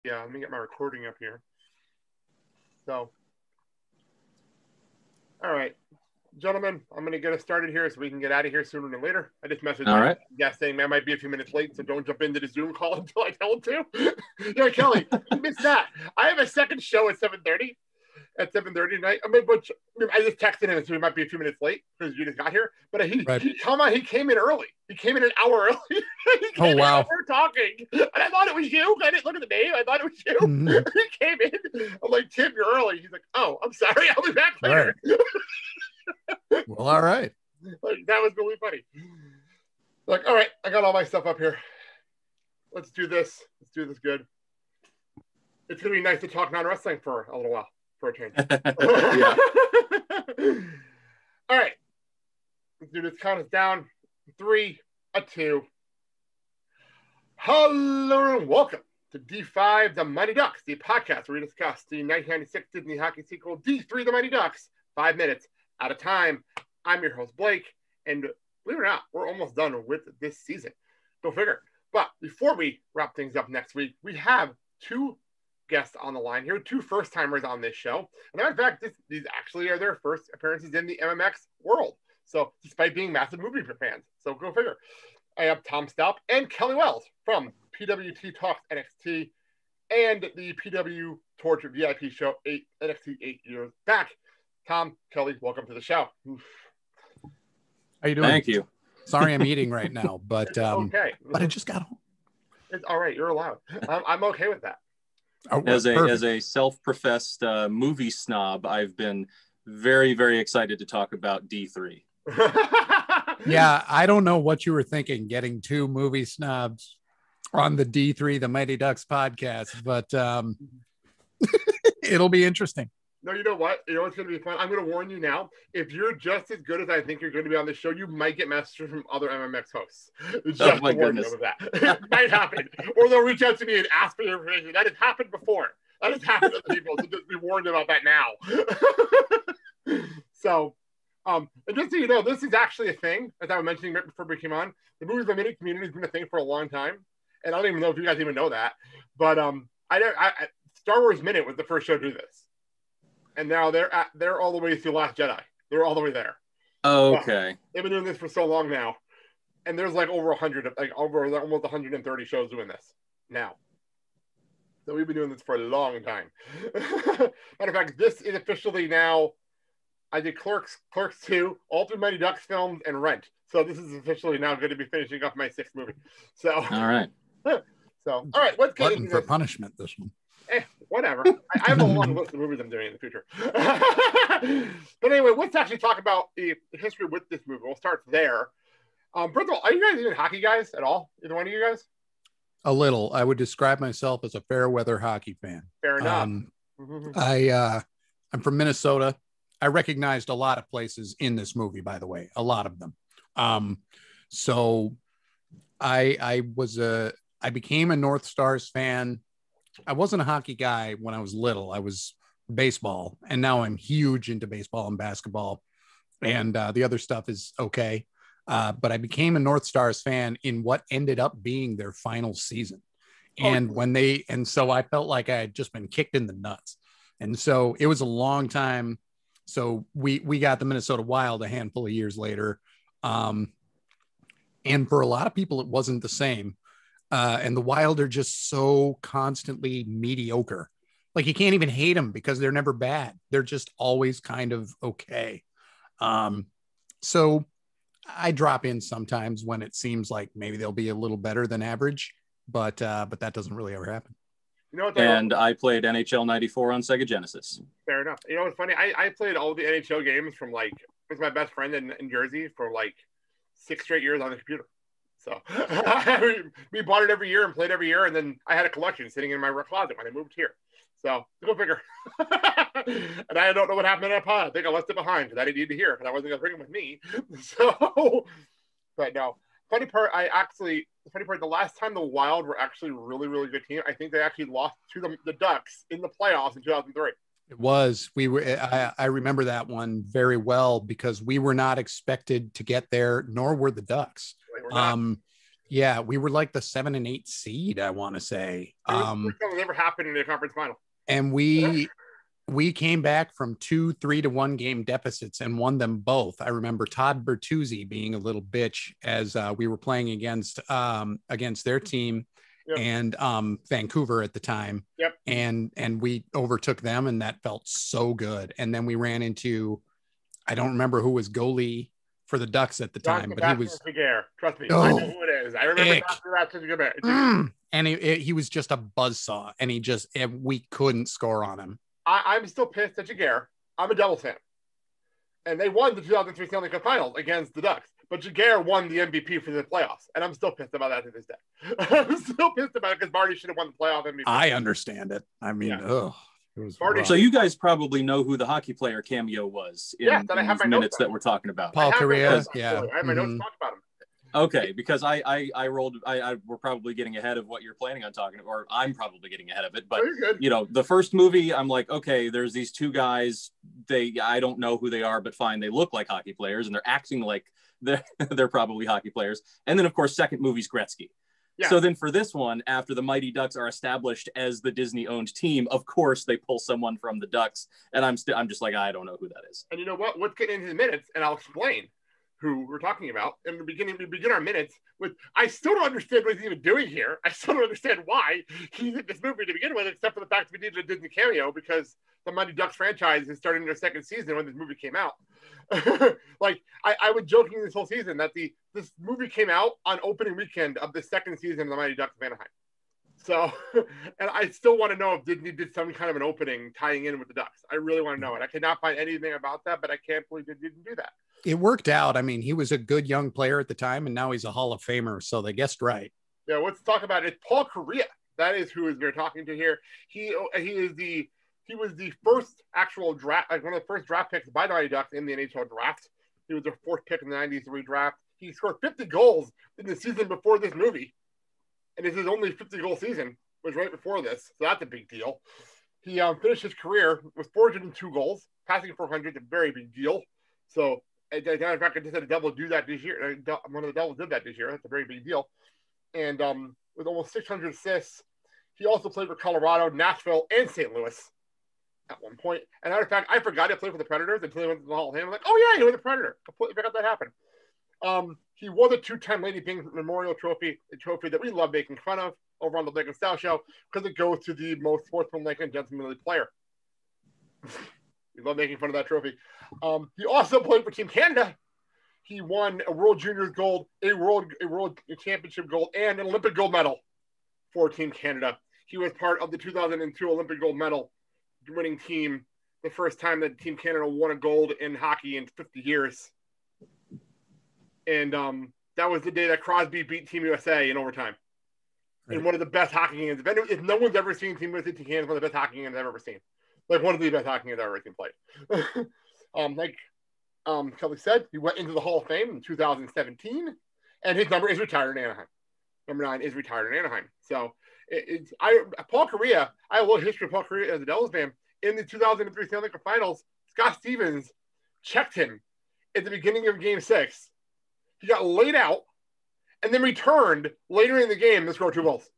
Yeah, let me get my recording up here. So, all right, gentlemen, I'm going to get us started here so we can get out of here sooner than later. I just messaged my guest saying I might be a few minutes late, so don't jump into the Zoom call until I tell him to. Yeah, Kelly, you missed that. I have a second show at 7:30. At 7:30 tonight. I mean, but I just texted him, so he might be a few minutes late because you just got here. But he came in early. He came in an hour early. Oh, wow. We're talking. And I thought it was you. I didn't look at the name. I thought it was you. Mm-hmm. He came in. I'm like, Tim, you're early. He's like, oh, I'm sorry. I'll be back later. Right. Well, all right. Like, that was really funny. Like, all right, I got all my stuff up here. Let's do this. Let's do this good. It's going to be nice to talk non-wrestling for a little while. For a change. Yeah. All right. Let's do this. Count us down. 3, 2. Hello and welcome to D5 The Mighty Ducks, the podcast where we discuss the 1996 Disney hockey sequel D3 The Mighty Ducks, 5 minutes at a time. I'm your host, Blake, and believe it or not, we're almost done with this season. Go figure. But before we wrap things up next week, we have 2 guests on the line here, 2 first-timers on this show. And in fact, these actually are their first appearances in the MMX world. So despite being massive movie fans. So go figure. I have Tom Stoup and Kelly Wells from PWT Talks NXT and the PW Torch VIP show NXT 8 years back. Tom, Kelly, welcome to the show. How you doing? Thank you. Sorry I'm eating right now, but okay. But I just got home. It's all right. You're allowed. I'm okay with that. As a self-professed movie snob, I've been very, very excited to talk about D3. Yeah, I don't know what you were thinking, getting 2 movie snobs on the D3 The Mighty Ducks podcast, but it'll be interesting. No, you know what? You know what's going to be fun? I'm going to warn you now. If you're just as good as I think you're going to be on the show, you might get messages from other MMX hosts. Just my goodness. That. It might happen. Or they'll reach out to me and ask for your information. That has happened before. That has happened to people. So just be warned about that now. So, and just so you know, this is actually a thing, as I was mentioning right before we came on. The Movies by Minute community has been a thing for a long time. And I don't even know if you guys even know that. But Star Wars Minute was the first show to do this. And now they're all the way through Last Jedi. They're all the way there. Oh, okay. They've been doing this for so long now. And there's like over 100, over almost 130 shows doing this now. So we've been doing this for a long time. Matter of fact, this is officially now, I did Clerks 2, all 3 Mighty Ducks films, and Rent. So this is officially now going to be finishing off my 6th movie. So, all right. So, all right, let's get into for this. punishment, this one. Whatever. I have a long list of movies I'm doing in the future. But anyway, let's actually talk about the history with this movie. We'll start there. First of all, are you guys even hockey guys at all? Either one of you guys? A little. I would describe myself as a fair weather hockey fan. Fair enough. I'm from Minnesota. I recognized a lot of places in this movie, by the way, a lot of them. So I became a North Stars fan. I wasn't a hockey guy when I was little. I was baseball, and now I'm huge into baseball and basketball, and the other stuff is okay. But I became a North Stars fan in what ended up being their final season. And so I felt like I had just been kicked in the nuts. And so it was a long time. So we got the Minnesota Wild a handful of years later. And for a lot of people, it wasn't the same. And the Wild are just so constantly mediocre. Like, you can't even hate them because they're never bad. They're just always kind of okay. So I drop in sometimes when it seems like maybe they'll be a little better than average, but that doesn't really ever happen. You know what? I played NHL 94 on Sega Genesis. Fair enough. You know what's funny? I played all the NHL games from with my best friend in Jersey for 6 straight years on the computer. So we bought it every year and played every year, and then I had a collection sitting in my closet when I moved here. So go figure. And I don't know what happened in that pod. I think I left it behind because I didn't need to hear because I wasn't going to bring it with me. So, but no. Funny part, the last time the Wild were actually a really, really good team, I think they actually lost to the Ducks in the playoffs in 2003. It was. I remember that one very well because we were not expected to get there, nor were the Ducks. Yeah, we were like the 7 and 8 seed, I want to say. It was the first time it ever happened in a conference final. And we came back from 2 3-1 game deficits and won them both. I remember Todd Bertuzzi being a little bitch as we were playing against their team. Yep. And Vancouver at the time. Yep. And we overtook them, and that felt so good. And then we ran into, I don't remember who was goalie for the Ducks at the time, but he was Figueroa. Trust me, I know who it is. I remember that. And he was just a buzzsaw, and we couldn't score on him. I'm still pissed at Jaguar. I'm a Devils fan, and they won the 2003 Stanley Cup Finals against the Ducks. But Jaguar won the MVP for the playoffs, and I'm still pissed about that to this day. I'm still pissed about it because Marty should have won the playoff MVP. I understand it. I mean, it was Marty. So you guys probably know who the hockey player cameo was in these minutes that we're talking about. Paul Correa. Yeah, I have my notes to talk about him. Okay, because we're probably getting ahead of what you're planning on talking about, or I'm probably getting ahead of it. But the first movie, I'm like, okay, there's these two guys. I don't know who they are, but fine, they look like hockey players, and they're acting like they're probably hockey players. And then, of course, second movie's Gretzky. Yeah. So then for this one, after the Mighty Ducks are established as the Disney-owned team, of course they pull someone from the Ducks, and I'm just like, I don't know who that is. And you know what? Let's get into the minutes, and I'll explain who we're talking about. In the beginning, we begin our minutes with, I still don't understand what he's even doing here. I still don't understand why he's in this movie to begin with, except for the fact that we needed a Disney cameo because the Mighty Ducks franchise is starting their second season when this movie came out. Like, I was joking this whole season that this movie came out on opening weekend of the second season of the Mighty Ducks of Anaheim. So, and I still want to know if Disney did some kind of an opening tying in with the Ducks. I really want to know it. I cannot find anything about that, but I can't believe they didn't do that. It worked out. I mean, he was a good young player at the time, and now he's a Hall of Famer, so they guessed right. Yeah, let's talk about it. Paul Correa. That is who we're talking to here. He was the first actual draft, like one of the first draft picks by the Mighty Ducks in the NHL draft. He was their fourth pick in the 93 draft. He scored 50 goals in the season before this movie. And it's his only 50-goal season, was right before this. So that's a big deal. He finished his career with 402 goals. Passing 400 is a very big deal. So, as a matter of fact, I just had a Devil do that this year. One of the Devils did that this year. That's a very big deal. And with almost 600 assists, he also played for Colorado, Nashville, and St. Louis at one point. And as a matter of fact, I forgot he played for the Predators until he went to the Hall of Fame. I'm like, oh yeah, he was a Predator. Completely forgot that happened. He won the 2-time Lady Byng Memorial Trophy, a trophy that we love making fun of over on the Blake and Stoup Show because it goes to the most sportsmanlike and gentlemanly player. We love making fun of that trophy. He also played for Team Canada. He won a World Juniors gold, a World Championship gold, and an Olympic gold medal for Team Canada. He was part of the 2002 Olympic gold medal winning team, the first time that Team Canada won a gold in hockey in 50 years. And that was the day that Crosby beat Team USA in overtime. Right. In one of the best hockey games. If no one's ever seen Team USA, Team Canada, one of the best hockey games I've ever seen. Like one of the best hockey games I've ever seen played. Kelly said, he went into the Hall of Fame in 2017, and his number is retired in Anaheim. Number 9 is retired in Anaheim. So Paul Correa, I have a little history of Paul Correa as a Devils fan. In the 2003 Stanley Cup Finals, Scott Stevens checked him at the beginning of Game 6. He got laid out and then returned later in the game to score 2 goals.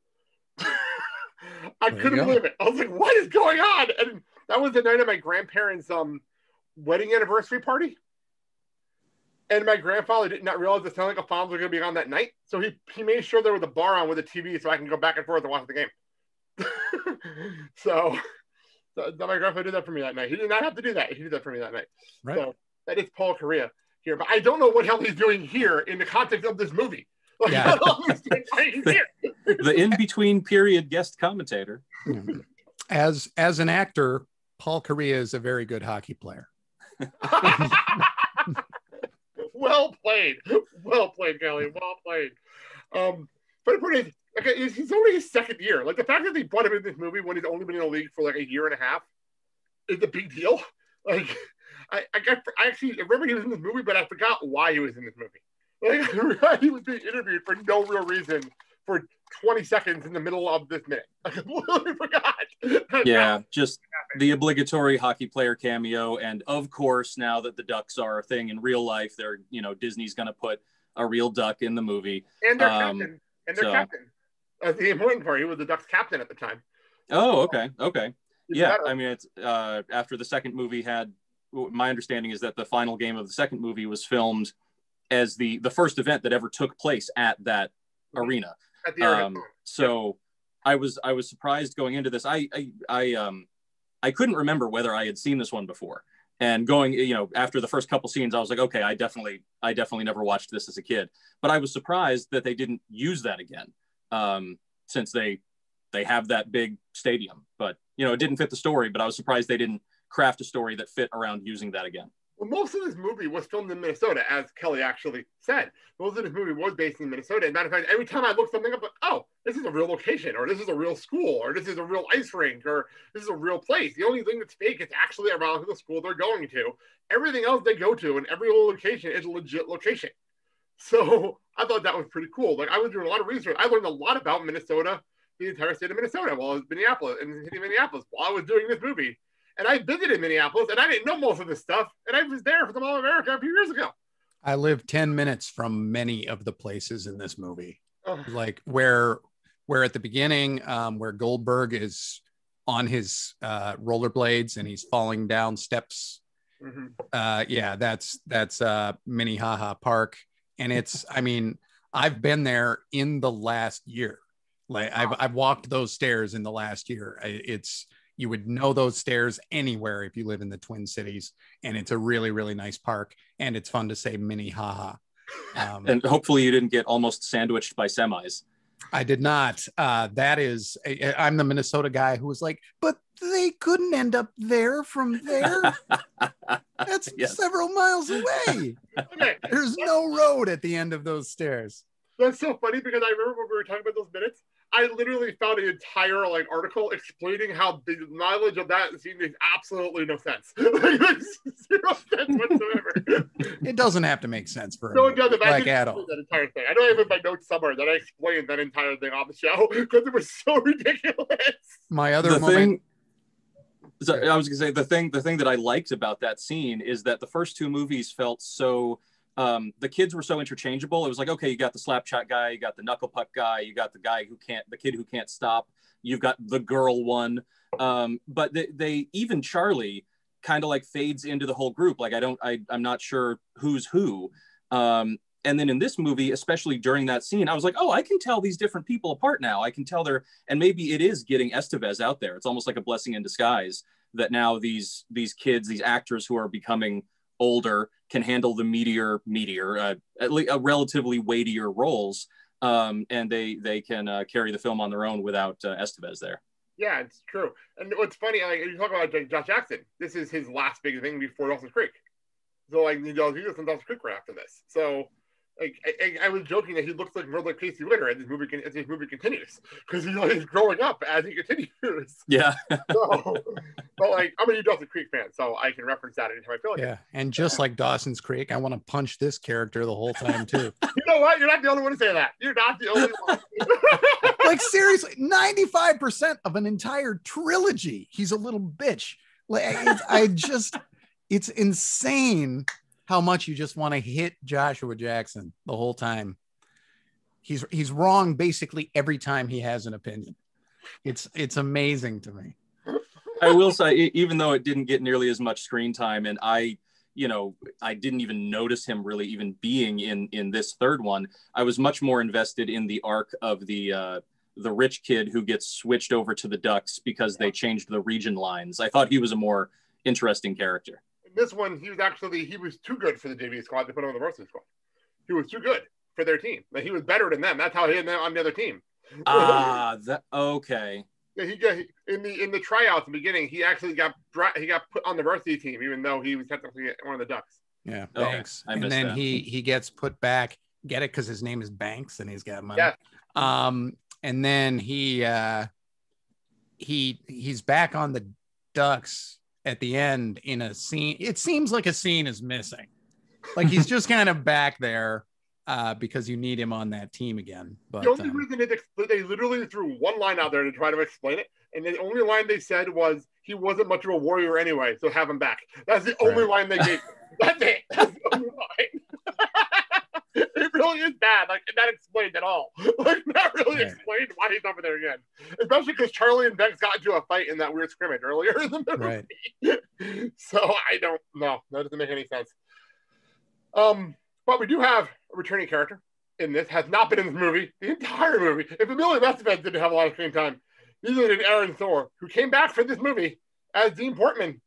I couldn't believe it. I was like, what is going on? And that was the night of my grandparents' wedding anniversary party. And my grandfather did not realize the Stanley Cup Finals were going to be on that night. So he made sure there was a bar on with a TV so I can go back and forth and watch the game. so my grandfather did that for me that night. He did not have to do that. He did that for me that night. Right. So that is Paul Correa here. But I don't know what hell he's doing here in the context of this movie. Like, yeah. I don't understand why he's here. The in-between period guest commentator. As an actor, Paul Correa is a very good hockey player. Well played, Kelly. Well played. But he's only his second year. Like the fact that they brought him in this movie when he's only been in the league for like a year and a half is a big deal. Like I actually remember he was in this movie, but I forgot why he was in this movie. Like he was being interviewed for no real reason for 20 seconds in the middle of this minute. I completely forgot. Yeah, just the obligatory hockey player cameo. And of course, now that the Ducks are a thing in real life, Disney's going to put a real duck in the movie. And their captain, And their captain. That's the important part. He was the Ducks captain at the time. Oh, okay. Yeah, better. I mean, it's after the second movie had, my understanding is that the final game of the second movie was filmed as the first event that ever took place at that arena. At the arena. So I was surprised going into this. I couldn't remember whether I had seen this one before. And going, after the first couple scenes, I was like, okay, I definitely never watched this as a kid. But I was surprised that they didn't use that again, since they have that big stadium. But it didn't fit the story. But I was surprised they didn't craft a story that fit around using that again. Well, most of this movie was filmed in Minnesota, as Kelly actually said. Most of this movie was based in Minnesota. As a matter of fact, every time I look something up, like, oh, this is a real location, or this is a real school, or this is a real ice rink, or this is a real place. The only thing that's fake is actually around the school they're going to. Everything else they go to, and every little location is a legit location. So I thought that was pretty cool. Like, I was doing a lot of research. I learned a lot about Minnesota, the entire state of Minnesota, while I was in Minneapolis, in the city of Minneapolis, while I was doing this movie. And I visited Minneapolis, and I didn't know most of this stuff. And I was there for the Mall of America a few years ago. I lived 10 minutes from many of the places in this movie. Like where at the beginning, where Goldberg is on his rollerblades and he's falling down steps. Mm-hmm. That's Minnehaha Park. And I've been there in the last year. Like I've walked those stairs in the last year. You would know those stairs anywhere if you live in the Twin Cities, and it's a really, really nice park, and it's fun to say Minnehaha. And hopefully you didn't get almost sandwiched by semis. I did not. I'm the Minnesota guy who was like, but they couldn't end up there from there. That's several miles away. Okay. There's no road at the end of those stairs. That's so funny because I remember when we were talking about those minutes, I literally found an entire article explaining how the knowledge of that scene makes absolutely no sense. Makes zero sense whatsoever. It doesn't have to make sense for no, it doesn't. Like at all. That entire thing. I know I have in my notes somewhere that I explained that entire thing on the show because it was so ridiculous. My other moment. So I was gonna say the thing that I liked about that scene is that the first two movies felt so. The kids were so interchangeable. It was like, okay, you got the slap shot guy, you got the knuckle puck guy, you got the kid who can't stop, you've got the girl one. But they even Charlie kind of fades into the whole group. Like I'm not sure who's who. And then in this movie, especially during that scene, I was like, oh, I can tell these different people apart now. I can tell and maybe it is getting Estevez out there. It's almost like a blessing in disguise that now these kids, these actors who are becoming older can handle the meteor at least relatively weightier roles, and they can carry the film on their own without Estevez there. Yeah, it's true. And what's funny, you talk about Josh Jackson, this is his last big thing before Dawson's Creek. So he does Dawson's Creek right after this. So I was joking that he looks like more like Casey Witter as this movie continues, because he's growing up as he continues. Yeah. So, but I'm a Dawson's Creek fan, so I can reference that anytime I feel like it. Yeah, and just like Dawson's Creek, I want to punch this character the whole time too. You know what? You're not the only one to say that. You're not the only one. Seriously, 95% of an entire trilogy, he's a little bitch. It's insane how much you just want to hit Joshua Jackson the whole time. He's wrong basically every time he has an opinion. It's amazing to me. I will say, even though it didn't get nearly as much screen time, and I didn't even notice him really even being in this third one, I was much more invested in the arc of the rich kid who gets switched over to the Ducks because they changed the region lines. I thought he was a more interesting character. This one, he was too good for the JV squad to put him on the varsity squad. He was too good for their team. He was better than them. That's how he ended on the other team. Okay. Yeah, he got in the tryouts in the beginning. He actually got put on the varsity team, even though he was technically one of the Ducks. Yeah, Banks. And then that. he gets put back. Get it? Because his name is Banks and he's got money. Yeah. And then he's back on the Ducks at the end in a scene. It seems like a scene is missing. Like he's just kind of back there because you need him on that team again. But the only reason they literally threw one line out there to try to explain it, and the only line they said was he wasn't much of a warrior anyway, so have him back. That's the only line they gave. That's it. That's the only line. It really is bad. Like, not explained at all. Like, not really explained why he's over there again. Especially because Charlie and Bex got into a fight in that weird scrimmage earlier in the movie. So I don't know. That doesn't make any sense. But we do have a returning character in this. Has not been in this movie the entire movie. If Emilio Estevez didn't have a lot of screen time, neither did Aaron Thor, who came back for this movie as Dean Portman.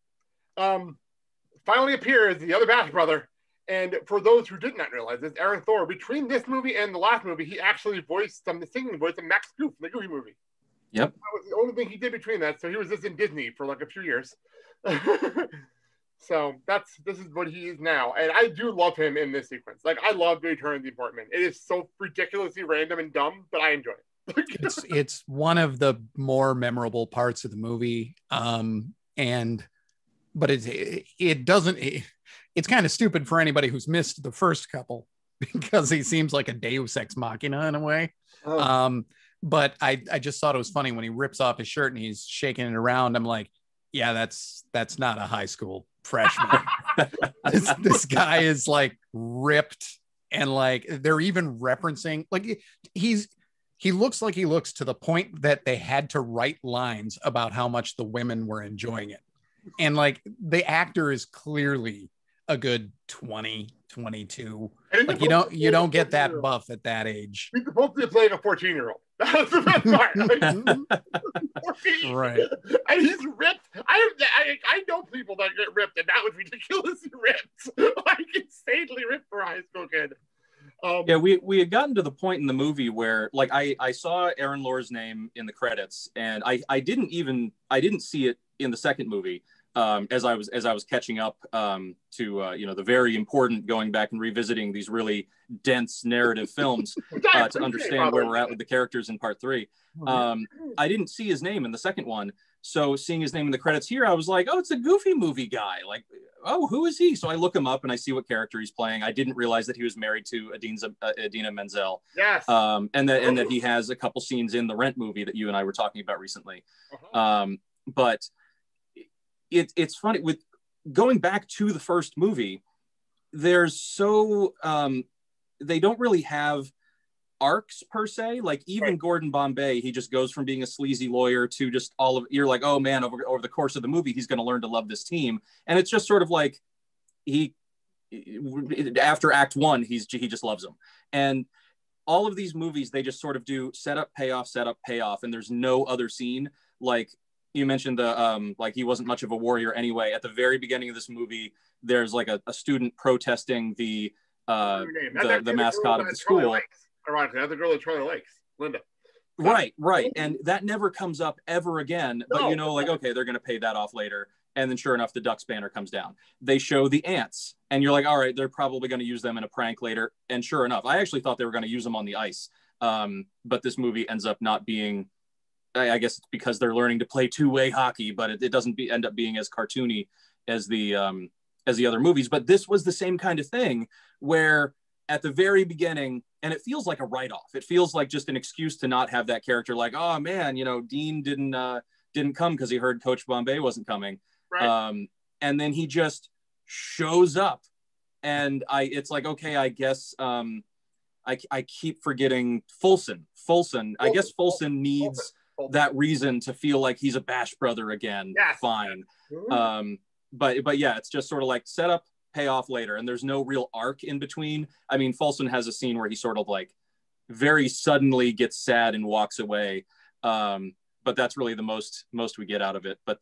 Finally appears the other Bash brother. And for those who did not realize this, Aaron Thor, between this movie and the last movie, he actually voiced the singing voice of Max Goof in the Goofy movie. Yep. That was the only thing he did between that. So he was just in Disney for like a few years. So this is what he is now. And I do love him in this sequence. Like, I love the return of the Portman. It is so ridiculously random and dumb, but I enjoy it. It's one of the more memorable parts of the movie. But it's kind of stupid for anybody who's missed the first couple, because he seems like a Deus Ex Machina in a way. But I just thought it was funny when he rips off his shirt and he's shaking it around. I'm like, yeah, that's not a high school freshman. this guy is like ripped, and like they're even referencing, like, he looks like he looks to the point that they had to write lines about how much the women were enjoying it. And like the actor is clearly a good 20, 22. Like, you don't get that buff at that age. He's supposed to be playing a 14-year-old. That's the best part. Like, 14. Right. And he's ripped. I know people that get ripped, and that was ridiculously ripped. Like, insanely ripped for a high school kid. Yeah, we had gotten to the point in the movie where, like, I saw Aaron Lohr's name in the credits, and I didn't see it in the second movie. As I was catching up to the very important, going back and revisiting these really dense narrative films to understand where we're at with the characters in part 3. I didn't see his name in the second one, so seeing his name in the credits here, I was like, oh, it's a Goofy movie guy. Like, oh, who is he? So I look him up and I see what character he's playing. I didn't realize that he was married to Idina Menzel. Yes. And that he has a couple scenes in the Rent movie that you and I were talking about recently. But it's funny with going back to the first movie, there's they don't really have arcs per se. Like, even Gordon Bombay, he just goes from being a sleazy lawyer to just you're like, oh man, over the course of the movie, he's going to learn to love this team. And it's just sort of like after act 1, he just loves them. And all of these movies, they just sort of do setup, payoff, and there's no other scene. Like, you mentioned like, he wasn't much of a warrior anyway. At the very beginning of this movie, there's like a student protesting the mascot of the school. Ironically, that's the girl that Charlie likes, Linda. Right. And that never comes up ever again. But like, okay, they're going to pay that off later. And then sure enough, the Ducks banner comes down. They show the ants. And you're like, all right, they're probably going to use them in a prank later. And sure enough, I actually thought they were going to use them on the ice. But this movie ends up not being, I guess it's because they're learning to play two-way hockey, but it doesn't end up being as cartoony as the other movies. But this was the same kind of thing where at the very beginning, and it feels like a write-off. It feels like just an excuse to not have that character. Like, oh man, Dean didn't come because he heard Coach Bombay wasn't coming. Right. And then he just shows up, and it's like, okay, I guess I keep forgetting Folsom. I guess Folsom needs that reason to feel like he's a Bash brother again. Yes. Fine. But yeah, it's just sort of like set up, pay off later, and there's no real arc in between. I mean, Folsom has a scene where he sort of like very suddenly gets sad and walks away, but that's really the most we get out of it. But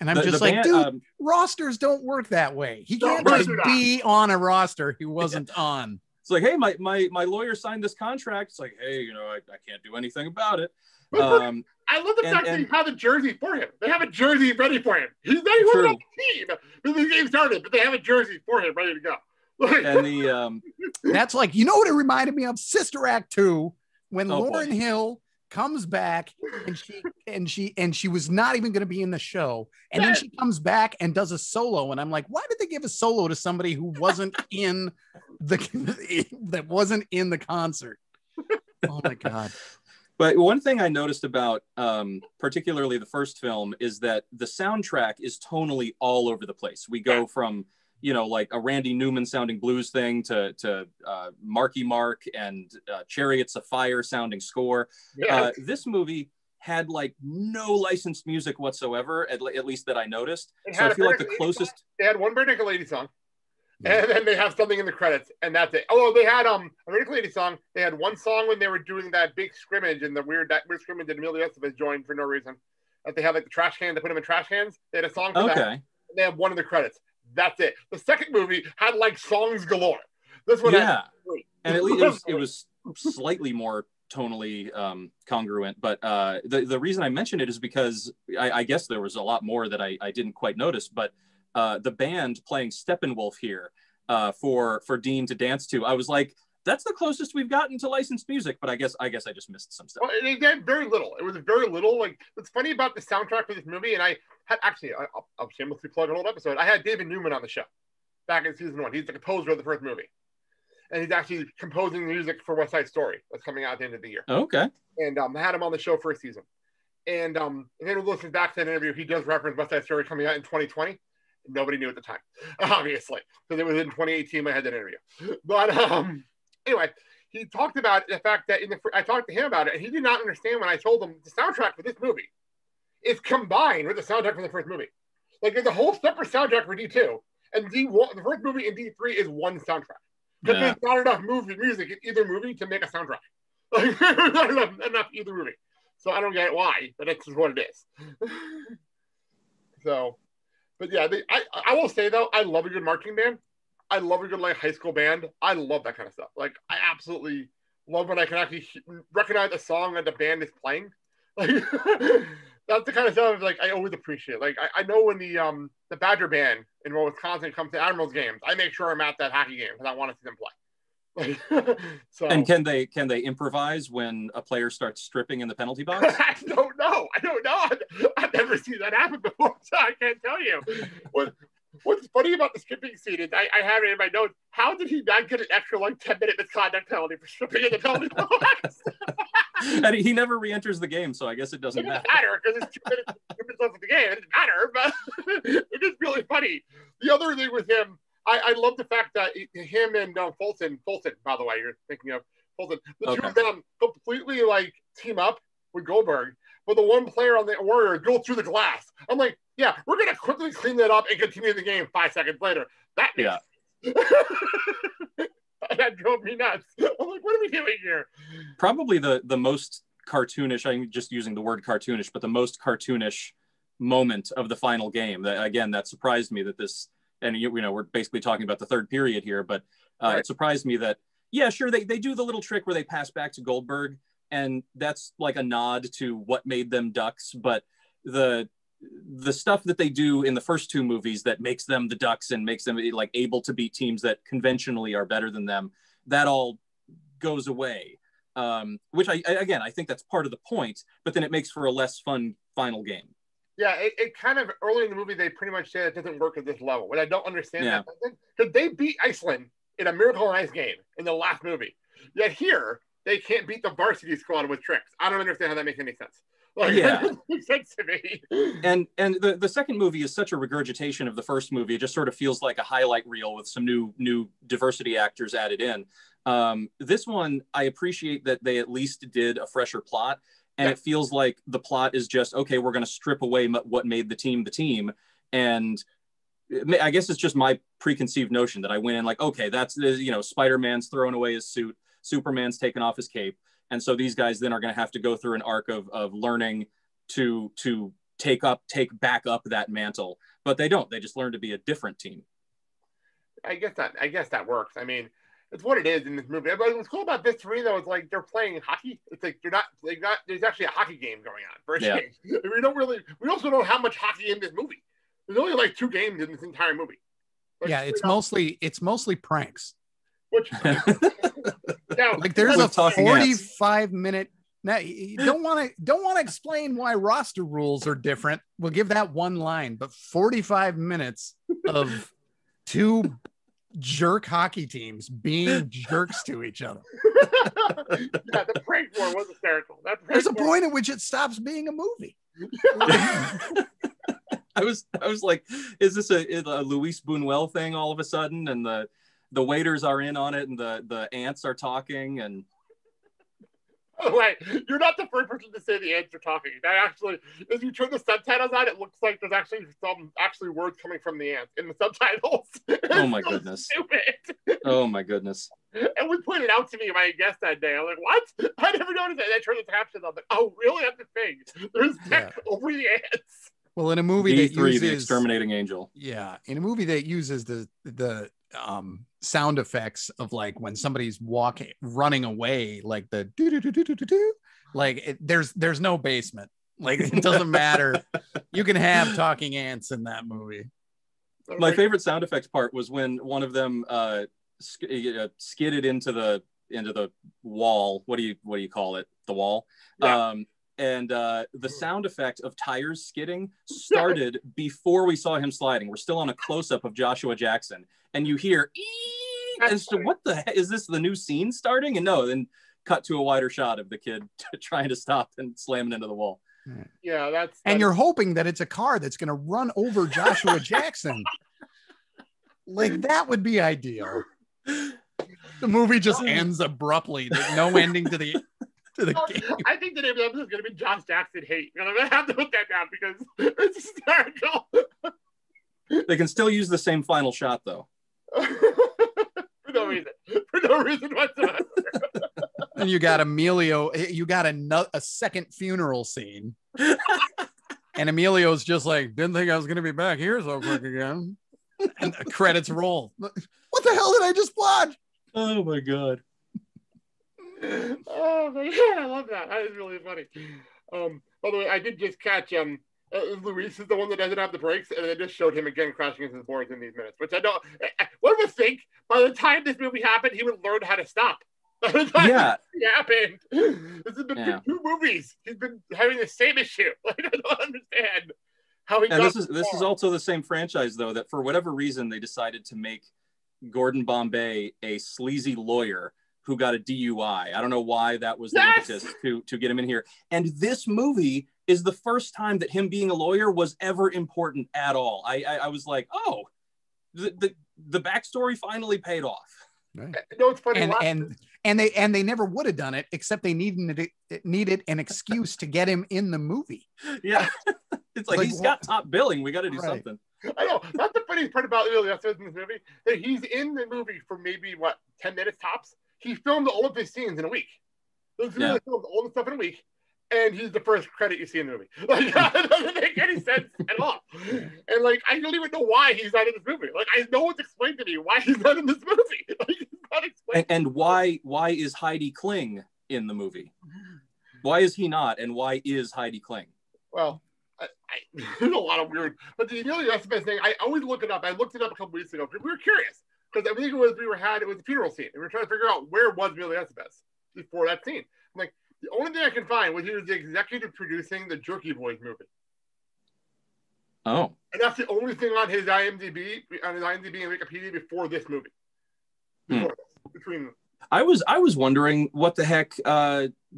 and I'm just like, dude, rosters don't work that way. He can't just be on a roster he wasn't on. It's like, hey, my lawyer signed this contract. It's like, hey, I can't do anything about it. I love the fact that they have a jersey for him. They have a jersey ready for him. He wasn't on the team when the game started, but they have a jersey for him ready to go. And that's like, what it reminded me of? Sister Act 2, when Lauryn Hill comes back and she was not even going to be in the show, and then she comes back and does a solo, and I'm like, why did they give a solo to somebody who wasn't in that wasn't in the concert? Oh my god. But one thing I noticed about particularly the first film is that the soundtrack is tonally all over the place. We go from like a Randy Newman sounding blues thing to Marky Mark and Chariots of Fire sounding score. Yeah. This movie had like no licensed music whatsoever, at least that I noticed. So I feel like the closest... They had one Bare Naked Lady song, and then they have something in the credits, and that's it. Oh, they had a Bare Naked Lady song. They had one song when they were doing that big scrimmage, and the weird scrimmage that Emilio Estevez joined for no reason. That they have like the trash can, they put them in trash cans. They had a song for that. And they have one in the credits. That's it. The second movie had like songs galore. This one had three. And at least it was slightly more tonally congruent. But the reason I mentioned it is because I guess there was a lot more that I didn't quite notice. But the band playing Steppenwolf here for Dean to dance to, I was like, that's the closest we've gotten to licensed music. But I guess I just missed some stuff. Well, they did very little. It was very little. Like, what's funny about the soundtrack for this movie, and I had actually, I'll shamelessly plug an old episode. I had David Newman on the show back in season 1. He's the composer of the first movie. And he's actually composing music for West Side Story that's coming out at the end of the year. Okay. And I had him on the show for a season. And then we listen back to that interview. He does reference West Side Story coming out in 2020. Nobody knew at the time, obviously, because it was in 2018 when I had that interview. But anyway, he talked about the fact that I talked to him about it, and he did not understand when I told him the soundtrack for this movie is combined with the soundtrack from the first movie. Like, there's a whole separate soundtrack for D2, and D1, the first movie and D3 is one soundtrack. Because there's not enough music in either movie to make a soundtrack. Like, there's not enough either movie. So I don't get why, but that's just what it is. So, but yeah, I will say though, I love a good marching band. I love a good like high school band. I love that kind of stuff. Like, I absolutely love when I can actually recognize a song that the band is playing. Like, that's the kind of stuff like I always appreciate. Like, I know when the Badger band in Wisconsin comes to Admirals games, I make sure I'm at that hockey game because I want to see them play. So, and can they improvise when a player starts stripping in the penalty box? I don't know. I've never seen that happen before, so I can't tell you. What's funny about the stripping scene is I have it in my notes. How did he not get an extra like 10-minute misconduct penalty for stripping in the penalty box? And he never re-enters the game, so I guess it doesn't matter because it's 2 minutes left of the game. It doesn't matter, but it is really funny. The other thing with him, I love the fact that him and Fulton, by the way, you're thinking of Fulton, the two of them completely like team up with Goldberg, but the one player on the Warrior go through the glass. I'm like, yeah, we're gonna quickly clean that up and continue the game 5 seconds later. That makes that drove me nuts. I'm like, what are we doing here? Probably the most cartoonish, I'm just using the word cartoonish, but the most cartoonish moment of the final game. That surprised me that this. And we're basically talking about the third period here, but It surprised me that, yeah, sure, they do the little trick where they pass back to Goldberg, and that's like a nod to what made them Ducks. But the stuff that they do in the first two movies that makes them the Ducks and makes them like able to beat teams that conventionally are better than them, that all goes away. Which I think that's part of the point, but then it makes for a less fun final game. Yeah, it kind of, early in the movie, they pretty much say it doesn't work at this level. But I don't understand that. Because they beat Iceland in a Miracle on Ice game in the last movie. Yet here, they can't beat the varsity squad with tricks. I don't understand how that makes any sense. Like, yeah. That doesn't make sense to me. And the second movie is such a regurgitation of the first movie. It just sort of feels like a highlight reel with some new diversity actors added in. This one, I appreciate that they at least did a fresher plot. And it feels like the plot is just, okay, we're going to strip away what made the team. And I guess it's just my preconceived notion that I went in like, okay, that's, Spider-Man's throwing away his suit, Superman's taking off his cape. And so these guys then are going to have to go through an arc of learning to take back up that mantle. But they don't. They just learn to be a different team. I guess that works. I mean, it's what it is in this movie. But what's cool about this to me, though, is like they're playing hockey. It's like there's actually a hockey game going on for a change. We also don't know how much hockey in this movie. There's only like 2 games in this entire movie. Like, it's mostly pranks. Which like there's a 45-minute. Now you don't want to explain why roster rules are different. We'll give that one line, but 45 minutes of 2 jerk hockey teams being jerks to each other. Yeah, the prank war was hysterical. There's a point at which it stops being a movie. I was like, is this a Luis Buñuel thing all of a sudden? And the waiters are in on it, and the ants are talking, and oh, wait, you're not the first person to say the ants are talking. That actually, as you turn the subtitles on, it looks like there's actually some words coming from the ants in the subtitles. Oh my goodness! Stupid. Oh my goodness! It was pointed out to me by a guest that day. I'm like, what? I never noticed that. And I turned the captions on. I'm like, oh, really? That's the thing. There's text over the ants. Well, in a movie that uses the exterminating angel. Yeah, in a movie that uses the sound effects of like when somebody's running away, like the do do do do do do, like there's no basement. Like it doesn't matter. You can have talking ants in that movie. My favorite sound effects part was when one of them skidded into the wall. What do you call it? The wall. Yeah. And the sound effect of tires skidding started before we saw him sliding. We're still on a close-up of Joshua Jackson, and you hear "ee!" And so what the heck is this? The new scene starting? And no, then cut to a wider shot of the kid trying to stop and slamming into the wall. Yeah, that's and you're hoping that it's a car that's going to run over Joshua Jackson. Like that would be ideal. The movie just ends abruptly. There's no ending to the game. I think the name of the episode is going to be Josh Jackson Hate. And I'm going to have to put that down because it's hysterical. They can still use the same final shot, though. For no reason. For no reason whatsoever. And you got Emilio. You got a second funeral scene. And Emilio's just like, didn't think I was going to be back here so quick again. And the credits roll. What the hell did I just watch? Oh, my God. Oh my God, I love that. That is really funny. By the way, I did just catch Luis is the one that doesn't have the brakes, and they just showed him again crashing into the boards in these minutes. Which I don't. One would think by the time this movie happened, he would learn how to stop. By the time it happened, this has been 2 movies. He's been having the same issue. Like I don't understand how he. And this is also the same franchise though that for whatever reason they decided to make Gordon Bombay a sleazy lawyer who got a DUI. I don't know why that was the impetus to get him in here. And this movie is the first time that him being a lawyer was ever important at all. I was like, oh, the backstory finally paid off. Right. No, it's funny. And they never would have done it except they needed an excuse to get him in the movie. Yeah, it's like he's got top billing. We got to do something. I know. That's the funniest part about Leo in this movie. That he's in the movie for maybe 10 minutes tops. He filmed all of his scenes in a week. He filmed all the stuff in a week, and he's the first credit you see in the movie. Like that doesn't make any sense at all. And like I don't even know why he's not in this movie. Like no one's explained to me why he's not in this movie. Like, he's not explained. And why is Heidi Kling in the movie? Why is he not? And why is Heidi Kling? Well, there's a lot of weird. But the Emilio Estevez thing, I always look it up. I looked it up a couple weeks ago because we were curious. Because I think it was a funeral scene. And we were trying to figure out where was Emilio Estevez before that scene. I'm like, the only thing I can find was he was the executive producing the Jerky Boys movie. Oh. And that's the only thing on his IMDb and Wikipedia before this movie. Between them. I was wondering what the heck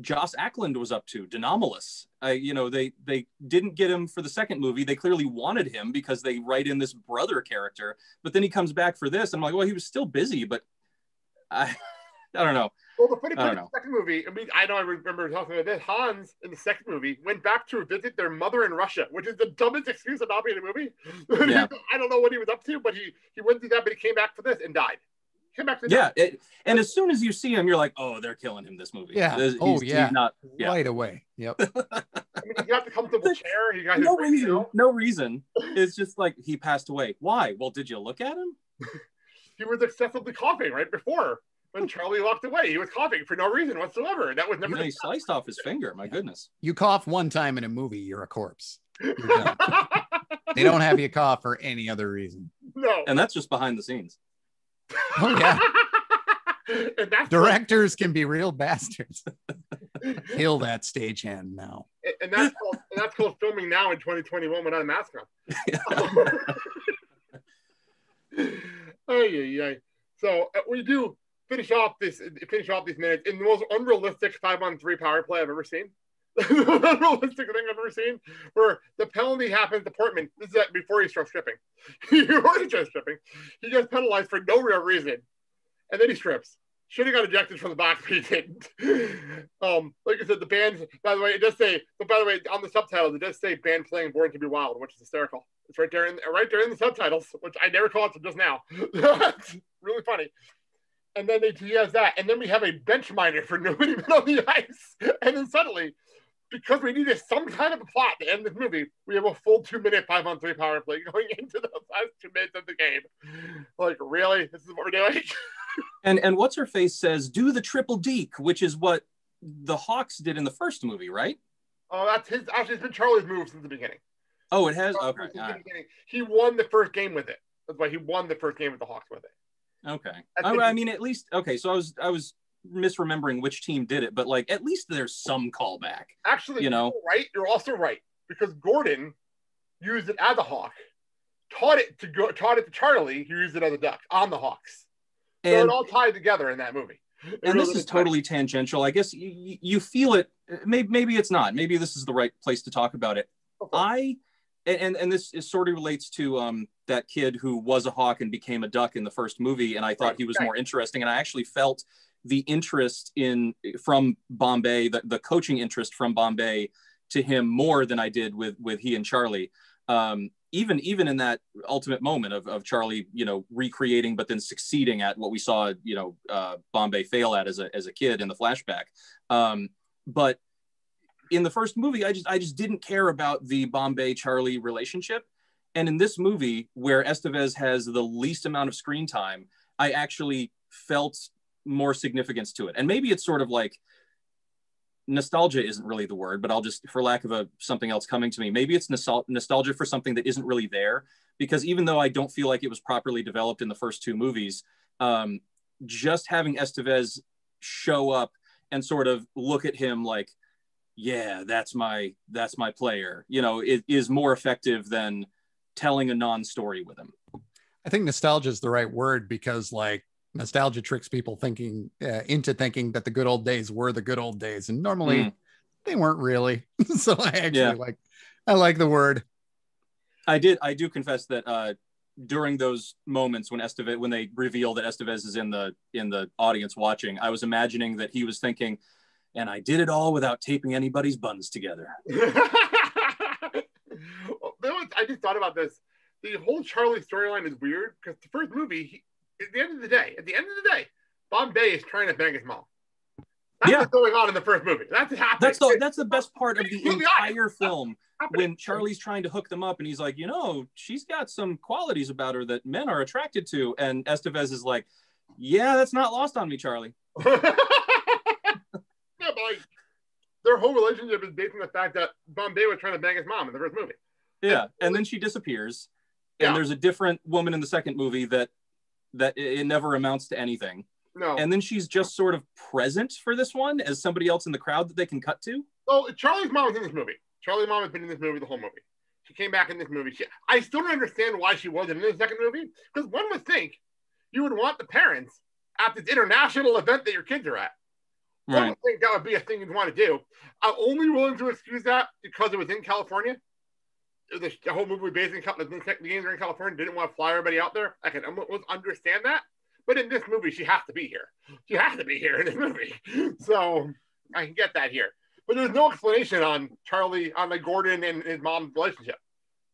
Joss Ackland was up to. Denomalous. They didn't get him for the second movie. They clearly wanted him because they write in this brother character. But then he comes back for this. And I'm like, well, he was still busy, but I don't know. Well, the funny part of the second movie, I remember talking about this. Hans in the second movie went back to visit their mother in Russia, which is the dumbest excuse of not being in a movie. Yeah. I don't know what he was up to, but he went through that, but he came back for this and died. And as soon as you see him, you're like, oh, they're killing him this movie. Yeah. He's not right away. Yep. He got the comfortable chair. He got no reason. It's just like he passed away. Why? Well, did you look at him? He was excessively coughing right before when Charlie walked away. He was coughing for no reason whatsoever. That was never. He sliced off his finger. My goodness. You cough one time in a movie, you're a corpse. They don't have you cough for any other reason. No. And that's just behind the scenes. Oh yeah. Directors can be real bastards. Kill that stagehand now. And that's called filming now in 2021 without a mask on. So we do finish off these minutes in the most unrealistic 5-on-3 power play I've ever seen. realistic thing I've ever seen, where the penalty happens to Portman. This is before he starts stripping. He already starts stripping. He gets penalized for no real reason, and then he strips. Should have got ejected from the box, but he didn't. Like I said, the band. By the way, it does say. But by the way, on the subtitles, it does say "band playing Born to Be Wild," which is hysterical. It's right there in the subtitles, which I never caught until just now. It's really funny. And then he has that, and then we have a bench miner for nobody been on the ice, and then suddenly, because we needed some kind of a plot to end this movie, we have a full 2-minute 5-on-3 power play going into the last 2 minutes of the game. Like, really? This is what we're doing? And what's her face says, do the triple deke, which is what the Hawks did in the first movie, right? Oh, that's his. Actually, it's been Charlie's move since the beginning. Oh, it has? Okay. Right. He won the first game with it. That's why he won the first game with the Hawks with it. Okay. I mean, at least, okay, so I was misremembering which team did it, but like at least there's some callback. Actually, you're also right, because Gordon used it as a Hawk, taught it to Charlie, who used it as a Duck on the Hawks. So it all tied together in that movie. And this is totally tangential. I guess you feel it. Maybe it's not. Maybe this is the right place to talk about it. Okay. And this sort of relates to that kid who was a Hawk and became a Duck in the first movie, and I thought he was more interesting. And I actually felt the interest from Bombay, the coaching interest from Bombay to him more than I did with he and Charlie. Even in that ultimate moment of Charlie, recreating but then succeeding at what we saw, Bombay fail at as a kid in the flashback. But in the first movie, I just didn't care about the Bombay Charlie relationship. And in this movie, where Estevez has the least amount of screen time, I actually felt more significance to it. And maybe it's sort of like, nostalgia isn't really the word, but I'll just, for lack of something else coming to me, maybe it's nostalgia for something that isn't really there. Because even though I don't feel like it was properly developed in the first two movies, just having Estevez show up and sort of look at him like, yeah, that's my player, it is more effective than telling a non-story with him. I think nostalgia is the right word, because like nostalgia tricks people into thinking that the good old days were the good old days, and normally they weren't really. So I actually I like the word. I do confess that during those moments when they reveal that Estevez is in the audience watching, I was imagining that he was thinking, and I did it all without taping anybody's buns together. I just thought about this. The whole Charlie storyline is weird, because the first movie, at the end of the day, Bombay is trying to bang his mom. That's what's going on in the first movie. That's happening. That's the best part of the entire film, when Charlie's trying to hook them up, and he's like, she's got some qualities about her that men are attracted to. And Estevez is like, yeah, that's not lost on me, Charlie. Yeah, but like, their whole relationship is based on the fact that Bombay was trying to bang his mom in the first movie. Yeah, and then she disappears, and there's a different woman in the second movie that it never amounts to anything. No. And then she's just sort of present for this one as somebody else in the crowd that they can cut to. Well, Charlie's mom was in this movie. Charlie's mom has been in this movie the whole movie. She came back in this movie. I still don't understand why she wasn't in the second movie, because one would think you would want the parents at this international event that your kids are at. Right. I don't think that would be a thing you'd want to do. I'm only willing to excuse that because it was in California. The whole movie was based in California. The games are in California. Didn't want to fly everybody out there. I can almost understand that. But in this movie, she has to be here. She has to be here in this movie. So I can get that here. But there's no explanation on Charlie, on like Gordon and his mom's relationship.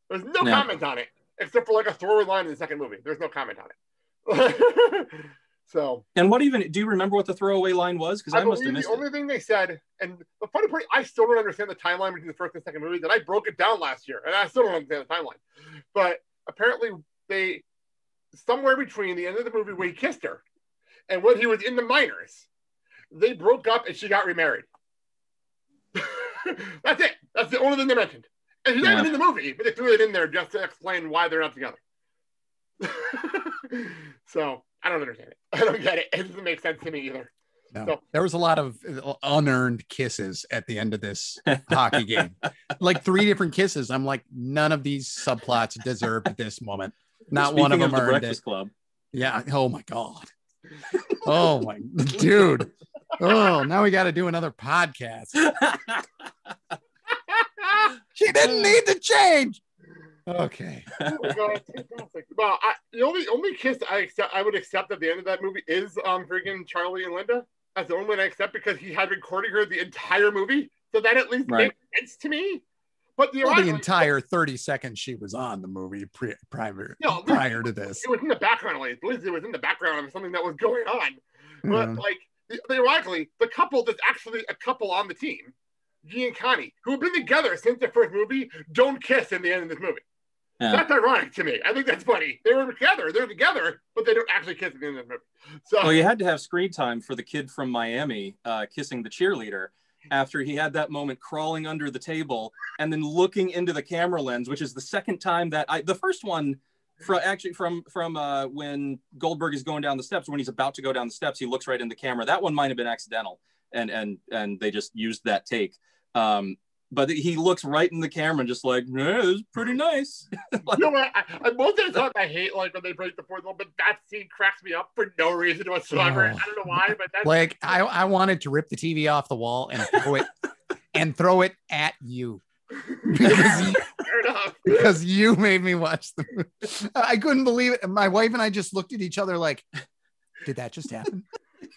There's no comment on it, except for like a throwaway line in the second movie. There's no comment on it. So. And do you remember what the throwaway line was? Because I must have missed it. The only thing they said, and the funny part, I still don't understand the timeline between the first and second movie, that I broke it down last year, and I still don't understand the timeline. But apparently somewhere between the end of the movie where he kissed her and when he was in the minors, they broke up and she got remarried. That's it. That's the only thing they mentioned. And she's not even in the movie, but they threw it in there just to explain why they're not together. So I don't understand it. I don't get it. It doesn't make sense to me either. No. So, there was a lot of unearned kisses at the end of this hockey game. Like 3 different kisses. I'm like, none of these subplots deserved this moment. Not Speaking one of them the earned Breakfast it. Club. Yeah. Oh my God. Oh my dude. Oh, now we got to do another podcast. She didn't need to change. Okay. Oh my God, fantastic. Well, the only kiss I would accept at the end of that movie is freaking Charlie and Linda. That's the only one I accept because he had been courting her the entire movie, so that at least makes sense to me. But the entire 30 seconds she was on the movie prior to this, it was in the background. At least it was in the background of something that was going on. But like theoretically, the couple that's actually a couple on the team, G and Connie, who have been together since the first movie, don't kiss in the end of this movie. Yeah. That's ironic to me. I think that's funny. They're together, but they don't actually kiss at the end of the movie. So, well, you had to have screen time for the kid from Miami kissing the cheerleader after he had that moment crawling under the table and then looking into the camera lens, which is the second time that the first one from when Goldberg is going down the steps, when he's about to go down the steps, he looks right in the camera. That one might have been accidental and they just used that take. But he looks right in the camera and just like, yeah, it was pretty nice. Like, you know what? Most of the time I hate like when they break the fourth wall, but that scene cracks me up for no reason whatsoever. I don't know why, but that's like I wanted to rip the TV off the wall and throw it at you. Because you made me watch the movie. I couldn't believe it. My wife and I just looked at each other like, did that just happen?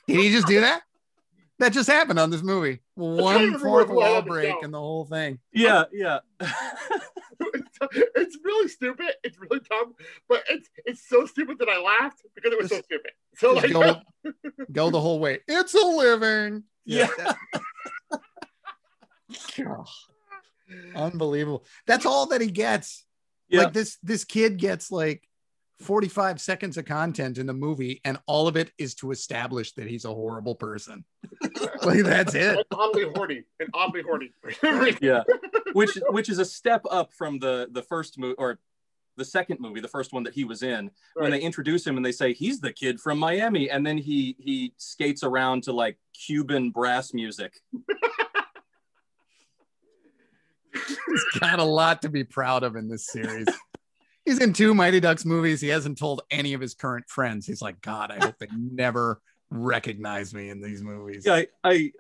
Did he just do that? That just happened on this movie. One fourth wall break and the whole thing. Yeah. It's really stupid. It's really dumb, but it's so stupid that I laughed because it was so stupid. So like, go the whole way. It's a living. Yeah. Unbelievable. That's all that he gets. Yeah. Like this kid gets like 45 seconds of content in the movie, and all of it is to establish that he's a horrible person. Like that's it. Oddly horny. Yeah, which is a step up from the first movie or the second movie, the first one that he was in. Right. When they introduce him and they say he's the kid from Miami, and then he skates around to like Cuban brass music. He's got a lot to be proud of in this series. He's in 2 Mighty Ducks movies. He hasn't told any of his current friends. He's like, God, I hope they never recognize me in these movies. Yeah, I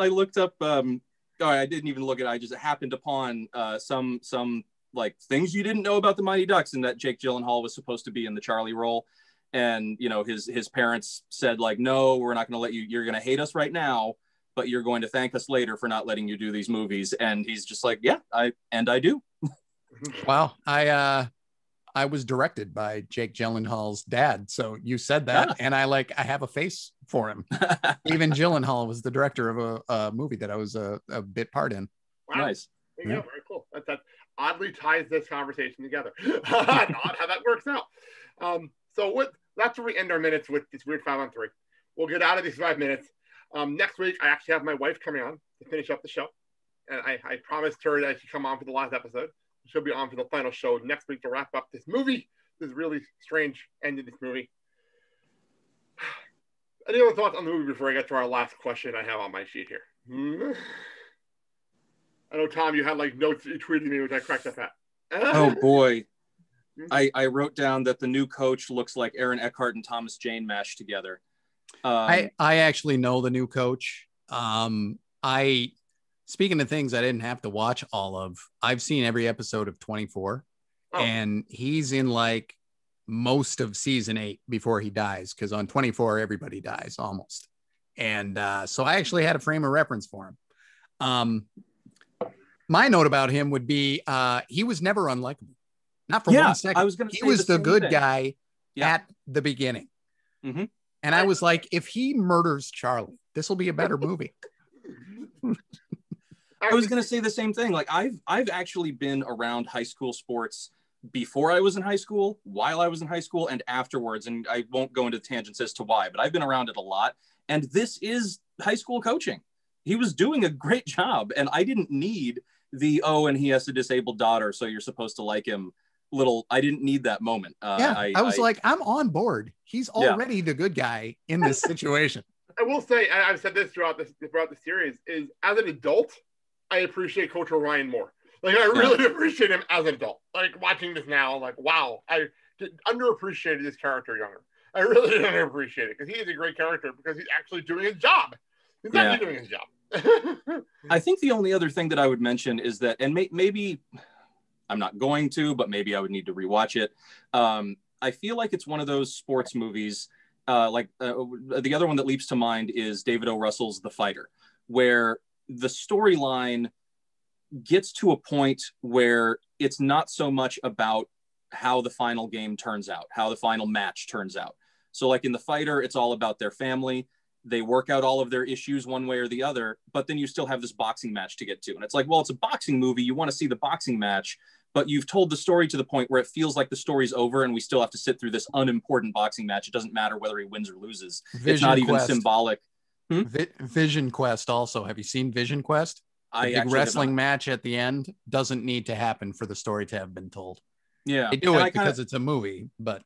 looked up. I didn't even look at it. I just happened upon some like things you didn't know about the Mighty Ducks, and that Jake Gyllenhaal was supposed to be in the Charlie role. And you know, his parents said like, no, we're not going to let you. You're going to hate us right now, but you're going to thank us later for not letting you do these movies. And he's just like, yeah, I do. Wow, I was directed by Jake Gyllenhaal's dad. So you said that, and I have a face for him. Even Gyllenhaal was the director of a movie that I was a bit part in. Wow. Nice. Yeah, very cool. That oddly ties this conversation together. Odd how that works out. So that's where we end our minutes with this weird 5 on 3. We'll get out of these 5 minutes. Next week, I actually have my wife coming on to finish up the show. And I promised her that she'd come on for the last episode. She'll be on for the final show next week to wrap up this movie. This really strange end of this movie. Any other thoughts on the movie before I get to our last question I have on my sheet here? I know, Tom, you had like notes you tweeted me, which I cracked up at. Oh, boy. I wrote down that the new coach looks like Aaron Eckhart and Thomas Jane mashed together. I actually know the new coach. Speaking of things I didn't have to watch all of, I've seen every episode of 24, and he's in like most of season 8 before he dies, because on 24 everybody dies almost, and so I actually had a frame of reference for him. My note about him would be he was never unlikable, not for 1 second. I was going to say he was the good guy at the beginning, and I was like, if he murders Charlie, this will be a better movie. I was going to say the same thing. Like I've actually been around high school sports before I was in high school, while I was in high school, and afterwards. And I won't go into tangents as to why, but I've been around it a lot. And this is high school coaching. He was doing a great job, and I didn't need and he has a disabled daughter, so you're supposed to like him. I didn't need that moment. I was like, I'm on board. He's already the good guy in this situation. I will say, I've said this throughout the series, is as an adult, I appreciate Coach Orion more. Like, I really appreciate him as an adult. Like, watching this now, like, wow, I underappreciated this character younger. I really didn't appreciate it, because he is a great character, because he's actually doing his job. He's actually doing his job. I think the only other thing that I would mention is that, and maybe I'm not going to, but maybe I would need to rewatch it. I feel like it's one of those sports movies. The other one that leaps to mind is David O. Russell's The Fighter, where the storyline gets to a point where it's not so much about how the final game turns out, how the final match turns out. So like in The Fighter, it's all about their family. They work out all of their issues one way or the other, but then you still have this boxing match to get to. And it's like, well, it's a boxing movie. You want to see the boxing match, but you've told the story to the point where it feels like the story's over and we still have to sit through this unimportant boxing match. It doesn't matter whether he wins or loses. It's not even symbolic. Vision Quest also. Have you seen Vision Quest? The big wrestling match at the end doesn't need to happen for the story to have been told. Yeah. They do it because it's a movie, but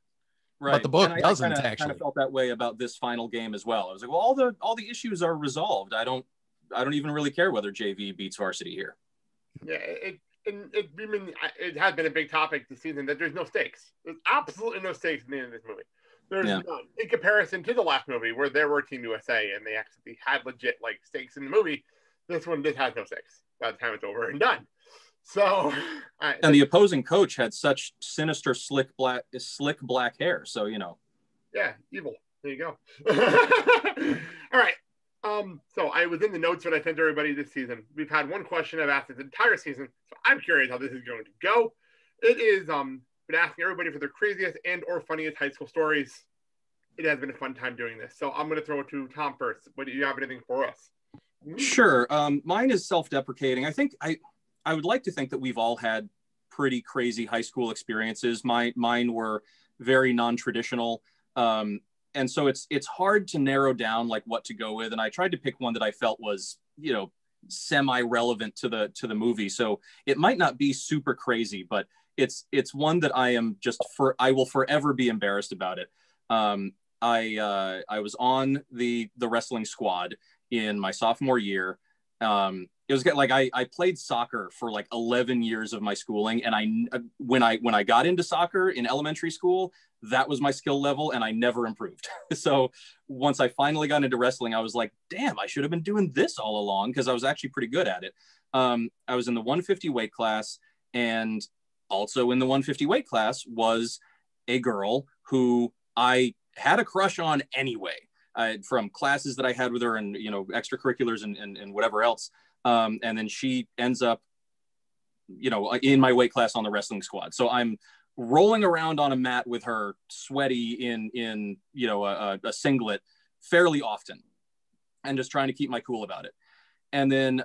the book doesn't actually. I kind of felt that way about this final game as well. I was like, well, all the issues are resolved. I don't even really care whether JV beats varsity here. Yeah, it has been a big topic this season that there's no stakes. There's absolutely no stakes in the end of this movie. There's none in comparison to the last movie where there were Team USA and they actually had legit like stakes in the movie. This one just has no stakes by the time it's over and done. So, and the opposing coach had such sinister, slick black hair. So yeah, evil. There you go. All right. So I was in the notes when I sent everybody this season. We've had one question I've asked this entire season, so I'm curious how this is going to go. It is been asking everybody for their craziest and or funniest high school stories. It has been a fun time doing this. So I'm going to throw it to Tom first. But do you have anything for us? Sure. Mine is self-deprecating. I think I would like to think that we've all had pretty crazy high school experiences. Mine were very non-traditional. And so it's hard to narrow down like what to go with. And I tried to pick one that I felt was, semi-relevant to the movie. So it might not be super crazy, but it's one that I will forever be embarrassed about it. I was on the wrestling squad in my sophomore year. It was like I played soccer for like 11 years of my schooling, and when I got into soccer in elementary school, that was my skill level, and I never improved. So once I finally got into wrestling, I was like, damn, I should have been doing this all along, because I was actually pretty good at it. I was in the 150 weight class, and also in the 150 weight class was a girl who I had a crush on anyway, from classes that I had with her and extracurriculars and whatever else. And then she ends up, in my weight class on the wrestling squad. So I'm rolling around on a mat with her, sweaty in a singlet fairly often, and just trying to keep my cool about it. And then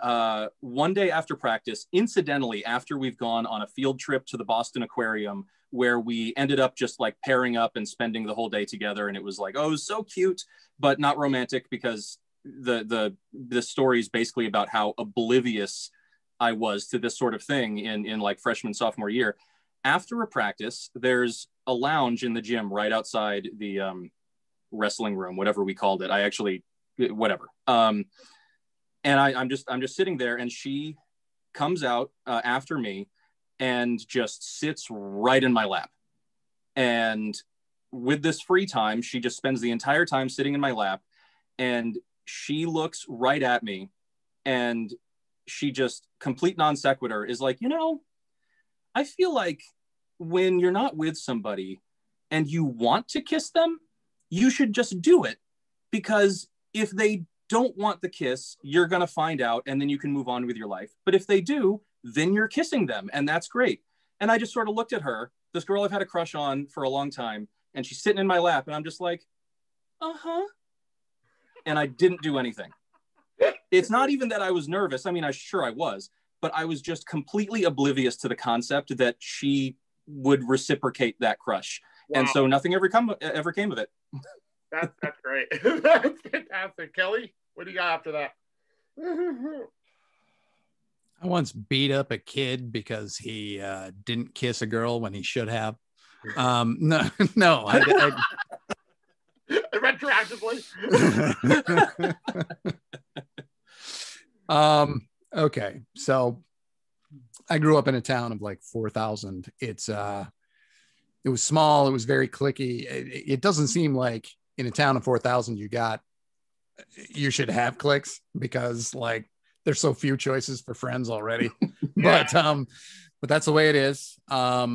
one day after practice, incidentally, after we've gone on a field trip to the Boston Aquarium, where we ended up just like pairing up and spending the whole day together. And it was like, oh, it was so cute, but not romantic, because the story is basically about how oblivious I was to this sort of thing in like freshman, sophomore year. After a practice, there's a lounge in the gym right outside the wrestling room, whatever we called it. Whatever. And I'm just sitting there, and she comes out after me and just sits right in my lap. And with this free time, she just spends the entire time sitting in my lap, and she looks right at me, and she just, complete non sequitur, is like, I feel like when you're not with somebody and you want to kiss them, you should just do it, because if they don't want the kiss, you're going to find out, and then you can move on with your life. But if they do, then you're kissing them, and that's great. And I just sort of looked at her, this girl I've had a crush on for a long time, and she's sitting in my lap, and I'm just like, uh-huh. And I didn't do anything. It's not even that I was nervous. I mean, I was, but I was just completely oblivious to the concept that she would reciprocate that crush. Wow. And so nothing ever came of it. That's great. That's fantastic. Kelly, what do you got after that? I once beat up a kid because he didn't kiss a girl when he should have. No. Retroactively. Okay, so I grew up in a town of like 4,000. It was small. It was very cliquey. It doesn't seem like in a town of 4,000 you should have cliques, because like there's so few choices for friends already. Yeah. But that's the way it is. I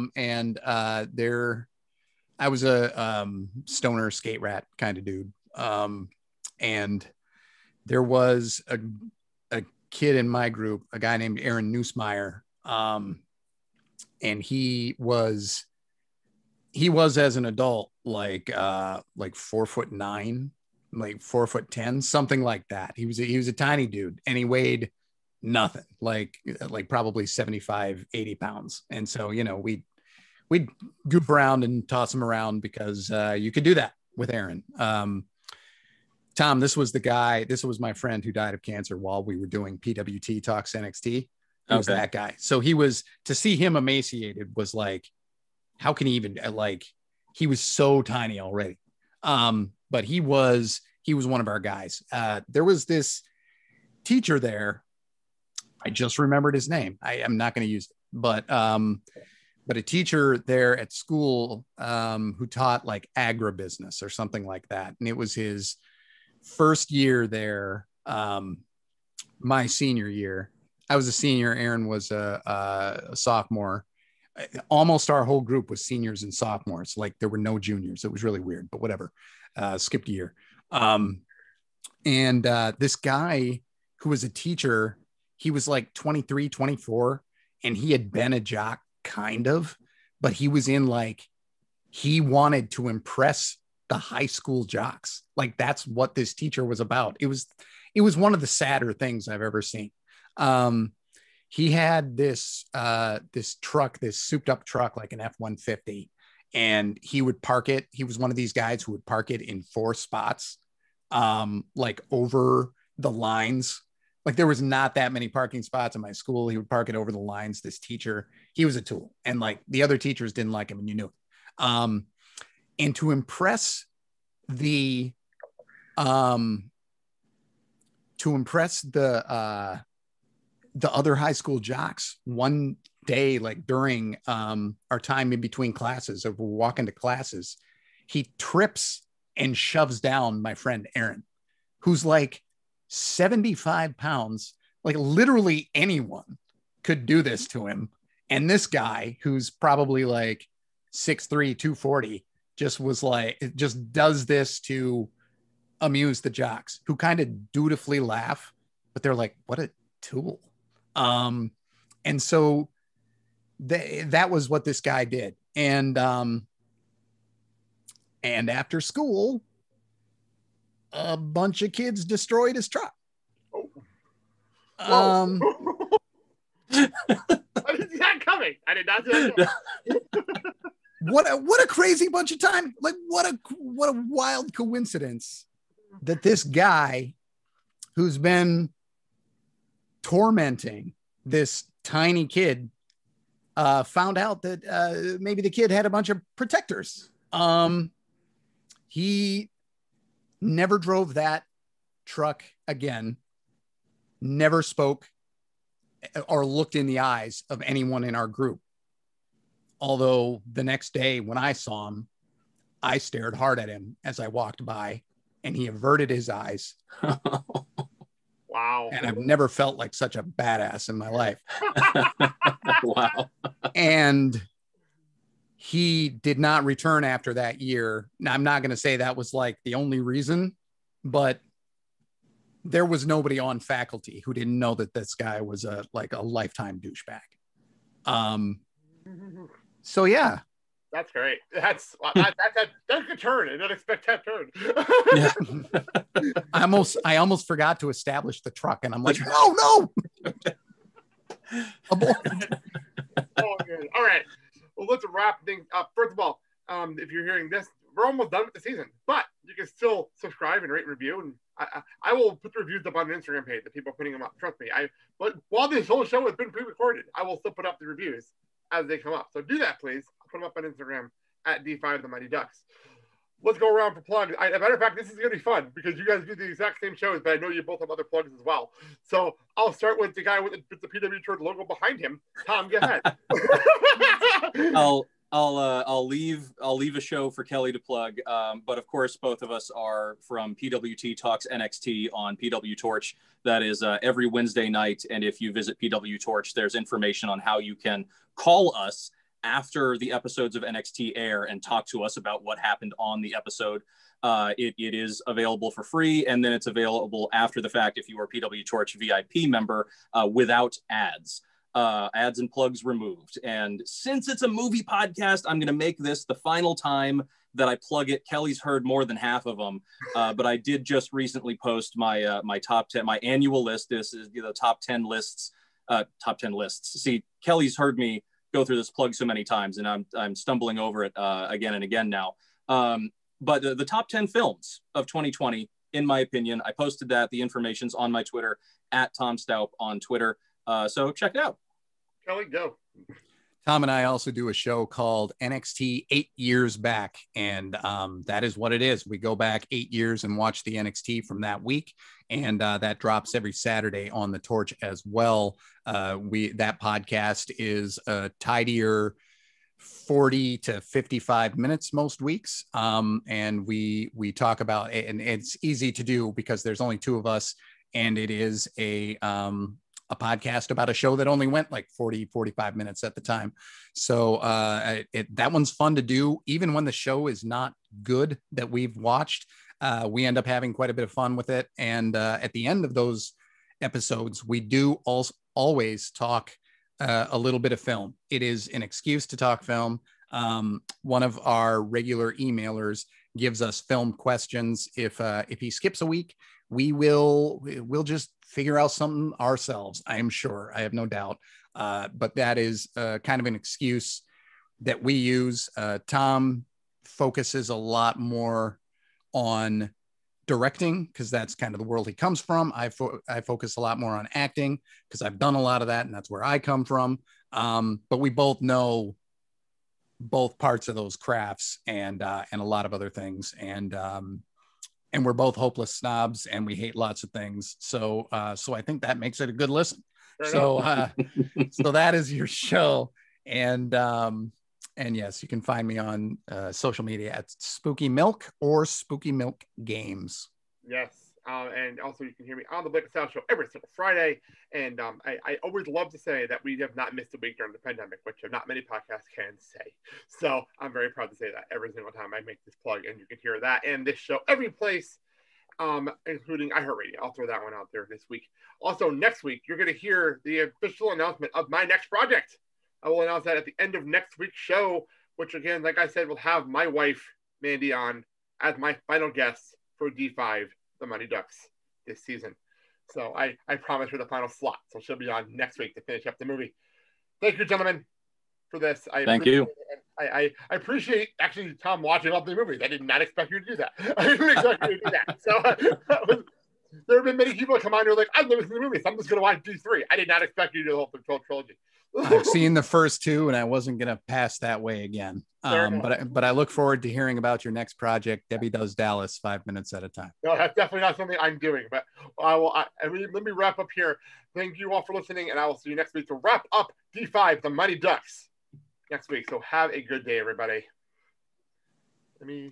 was a stoner skate rat kind of dude. And there was a kid in my group, a guy named Aaron Neusmeyer. And he was as an adult, like 4'9", like 4'10", something like that. He was a tiny dude, and he weighed nothing, like probably 75, 80 pounds. And so, we'd goof around and toss him around because you could do that with Aaron. Tom, this was my friend who died of cancer while we were doing PWT Talks NXT. He was that guy. So to see him emaciated was like, how can he even, he was so tiny already. But he was one of our guys. There was this teacher there. I just remembered his name. I am not going to use it, but a teacher there at school who taught like agribusiness or something like that. And it was his first year there. My senior year, I was a senior. Aaron was a sophomore. Almost our whole group was seniors and sophomores. Like there were no juniors. It was really weird, but whatever. Skipped a year. And this guy who was a teacher, he was like 23, 24, and he had been a jock kind of, but he was he wanted to impress the high school jocks. Like that's what this teacher was about. It was one of the sadder things I've ever seen. He had this truck, this souped up truck, like an F-150, and he would park it. He was one of these guys who would park it in 4 spots, like over the lines. Like there was not that many parking spots in my school. He would park it over the lines. This teacher, he was a tool, and like the other teachers didn't like him, and you knew it. And to impress the other high school jocks, one day, like during our time in between classes, of walking to classes, he trips and shoves down my friend Aaron, who's like 75 pounds. Like literally anyone could do this to him. And this guy, who's probably like 6'3", 240, just does this to amuse the jocks, who kind of dutifully laugh, but they're like, what a tool. And so that was what this guy did. And after school, a bunch of kids destroyed his truck. I didn't see that coming. I did not see that coming. What a crazy bunch of time. Like what a wild coincidence that this guy who's been tormenting this tiny kid found out that maybe the kid had a bunch of protectors. He never drove that truck again, never spoke or looked in the eyes of anyone in our group. Although the next day when I saw him, I stared hard at him as I walked by, and he averted his eyes. Wow. And I've never felt like such a badass in my life. Wow. And he did not return after that year. Now, I'm not going to say that was like the only reason, but there was nobody on faculty who didn't know that this guy was a lifetime douchebag. So yeah. That's great. That's a good turn. I didn't expect that turn. Yeah. I almost forgot to establish the truck, and I'm like, no. Abort. Oh, good. All right. Well, let's wrap things up. First of all, if you're hearing this, we're almost done with the season, but you can still subscribe and rate and review. And I will put the reviews up on an Instagram page that people are putting them up. Trust me. But while this whole show has been pre-recorded, I will still put up the reviews as they come up. So do that, please. I'll put them up on Instagram at D5 The Mighty Ducks. Let's go around for plugs. As a matter of fact, this is going to be fun because you guys do the exact same shows, but I know you both have other plugs as well. So I'll start with the guy with the PW Church logo behind him. Tom, go ahead. I'll leave a show for Kelly to plug. But of course, both of us are from PWT Talks NXT on PW Torch. That is every Wednesday night. And if you visit PW Torch, there's information on how you can call us after the episodes of NXT air and talk to us about what happened on the episode. It is available for free, and then it's available after the fact if you are a PW Torch VIP member without ads. Ads and plugs removed. And since it's a movie podcast, I'm going to make this the final time that I plug it. Kelly's heard more than half of them, but I did just recently post my my top 10, my annual list. This is the top 10 lists. Top 10 lists. See, Kelly's heard me go through this plug so many times, and I'm stumbling over it again and again now. But the top 10 films of 2020, in my opinion, I posted that. The information's on my Twitter at Tom Stoup on Twitter. So check it out. Kelly, go. Tom and I also do a show called NXT 8 Years Back. And that is what it is. We go back 8 years and watch the NXT from that week. And that drops every Saturday on the Torch as well. That podcast is a tidier 40 to 55 minutes most weeks. And we talk about it, and it's easy to do because there's only two of us, and it is a podcast about a show that only went like 45 minutes at the time. So that one's fun to do. Even when the show is not good that we've watched, we end up having quite a bit of fun with it. And at the end of those episodes, we do always talk a little bit of film. It is an excuse to talk film. One of our regular emailers gives us film questions. If he skips a week, we'll just figure out something ourselves. I am sure. I have no doubt. But that is kind of an excuse that we use. Tom focuses a lot more on directing because that's kind of the world he comes from. I focus a lot more on acting because I've done a lot of that, and that's where I come from. But we both know both parts of those crafts and a lot of other things. And we're both hopeless snobs, and we hate lots of things. So I think that makes it a good listen. So that is your show. And yes, you can find me on social media at Spooky Milk or Spooky Milk Games. Yes. And also you can hear me on the Blake and Sal Show every single Friday. And I always love to say that we have not missed a week during the pandemic, which not many podcasts can say. So I'm very proud to say that every single time I make this plug, and you can hear that and this show every place, including iHeartRadio. I'll throw that one out there this week. Also, next week, you're going to hear the official announcement of my next project. I will announce that at the end of next week's show, which again, like I said, will have my wife, Mandy, on as my final guest for D5, the Mighty Ducks, this season. So I promised her the final slot, so she'll be on next week to finish up the movie. Thank you, gentlemen, for this. Thank you. I appreciate actually Tom watching all the movies. I did not expect you to do that. I didn't expect you to do that. So there have been many people that come on who are like, I've never seen the movie, so I'm just going to watch D3. I did not expect you to do the whole trilogy. I've seen the first two, and I wasn't going to pass that way again. But I look forward to hearing about your next project, Debbie Does Dallas, 5 minutes at a time. No, that's definitely not something I'm doing. But let me wrap up here. Thank you all for listening, and I will see you next week to wrap up D5, the Mighty Ducks, next week. So have a good day, everybody. Let me